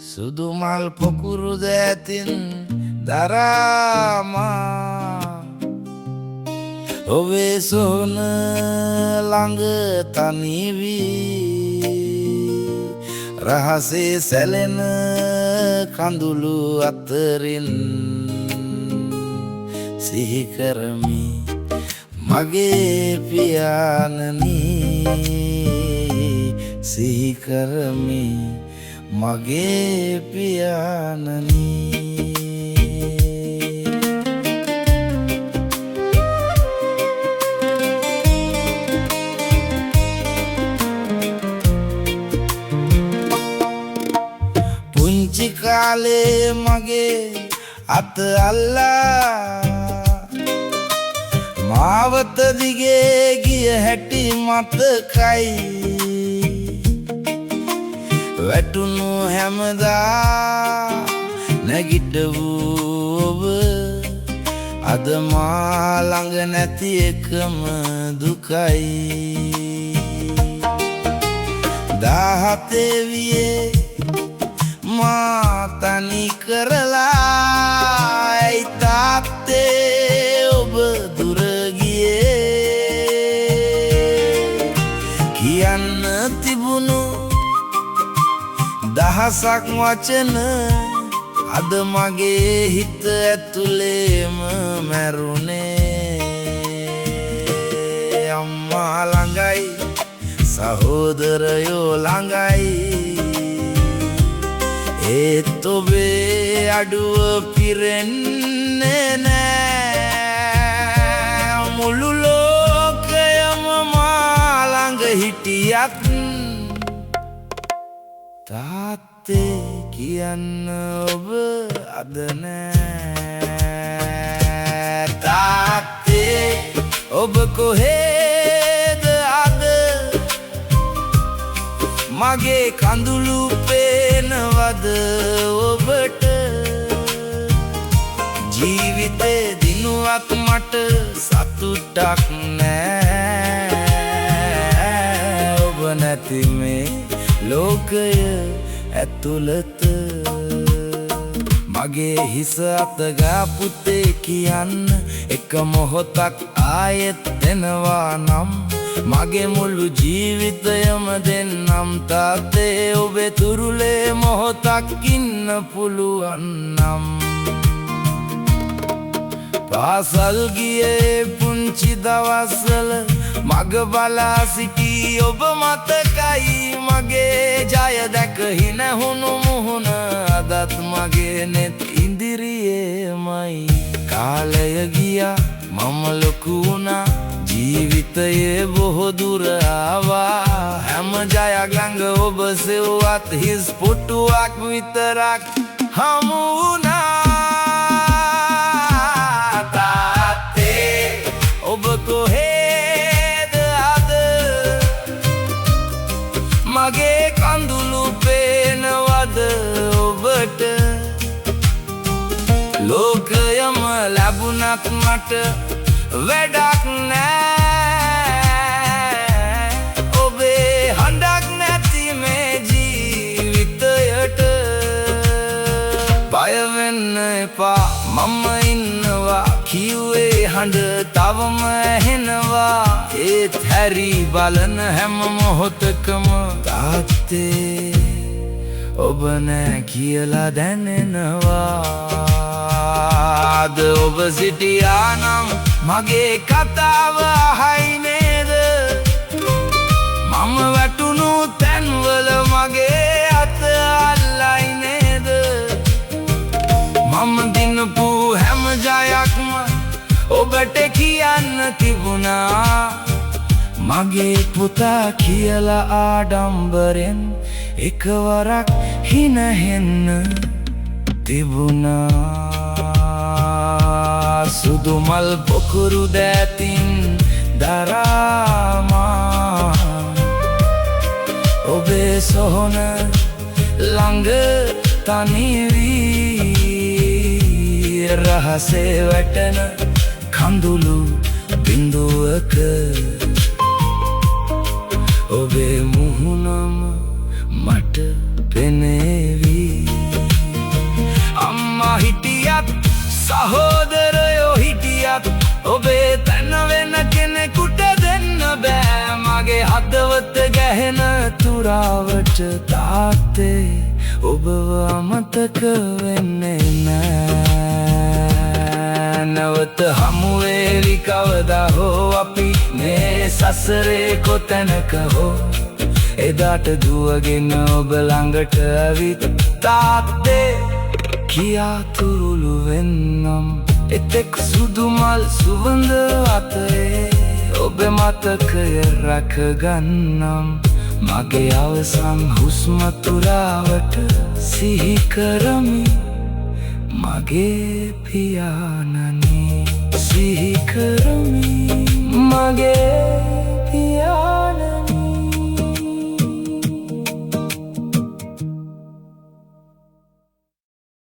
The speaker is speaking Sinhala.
සුදු මල් පොකුරු දැතින් දරාමා ඔබේ සොහොන ළඟ තනි වී රහසේ සැලෙන කඳුළු අතරින් සිහි කරමි මගේ පියාණනි සිහි කරමි මගේ පියාණනි පුංචි කාලේ මගේ අත අල්ලා මාවත දිගේ ගිය හැටි මතකයි වැටුණු හැමදා නැගිට වූ ඔබ අද මා ළඟ නැති එකම දුකයි 17 වියේ මා තනි කරලා තාත්තේ ඔබ දුර ගියේ කියන්න තිබුණු දහසක් වචන අද මගේ හිත ඇතුලේම මැරුණේ අම්මා ළඟයි සහෝදරයෝ ළඟයි ඒත් ඔබේ අඩුව පිරෙන්නේ නෑ මුළු ලෝකයම මා ළඟ හිටියත් තාත්තේ කියන්න ඔබ අද නෑ තාත්තේ ඔබ කොහෙද අද මගේ කඳුළු පේනවද ඔබට ජීවිතේ දිනුවක් මට සතුටක් නෑ ඔබ නැති මේ ලෝකය ඇතුළත මගේ හිස අතගා පුතේ කියන්න එක මොහොතක් ආයෙත් දෙනවා නම් මගේ මුළු ජීවිතයම දෙන්නම් තාත්තේ ඔබේ තුරුලේ මොහොතක් ඉන්න පුළුවන් නම් පාසල් ගියේ පුංචි දවස්වල මග බලා සිටි ඔබ මතකයි මගේ ජය දැක හිනහුණු මුහුණ අදත් මගේ නෙත් ඉදිරියේමයි කාලය ගියා මම ලොකු වුණා ජීවිතයේ බොහෝ දුර ආවා හැම ජයක් ළඟ ඔබ සෙව්වත් හිස් පුටුවක් විතරක් හමු වුණා තාත්තේ ඔබ කොහෙද අද මගේ කඳුළු පේනවද ඔබට ලෝකයම ලැබුණත් මට වැඩක් නෑ ඔබේ හඬක් නැති මේ ජීවිතයට බය වෙන්න එපා මම ඉන්නවා කිව්වේ හඬ තවම ඇහෙනවා ඒත් හැරි බලන හැම මොහොතකම තාත්තේ ඔබ නෑ කියලා දැනෙනවා අද ඔබ සිටියා නම් මගේ කතාව අහයි නේද මම වැටුණු තැන්වල මගේ අත අල්ලයි නේද මම දිනපු හැම ජයක්ම ඔබට කියන්න තිබුණා මගේ පුතා කියලා ආඩම්බරෙන් එකවරක් හිනහෙන්න තිබුණා සුදු මල් පොකුරු දැතින් දරාමා ඔබේ සොහොන ළඟ තනි වී රහසේ වැටෙන කඳුළු බිඳුවක ඔබේ මුහුණම මට පෙනේවි වැහෙන තුරාවට තාත්තේ ඔබව අමතක වෙන්නේ නෑ. නැවත හමුවේවි කවදා හෝ අපි මේ සසරේ කොතැනක හෝ. එදාට දුවගෙන ඔබ ළඟට ඇවිත් තාත්තේ කියා තුරුළු වෙන්නම්. එතෙක් සුදු මල් සුවඳ අතරේ ඔබ මතකය රැකගන්නම්. මගේ අවසන් හුස්ම තුරාවට සිහි කරමි මගේ පියාණනි. සිහි කරමි මගේ පියාණනි.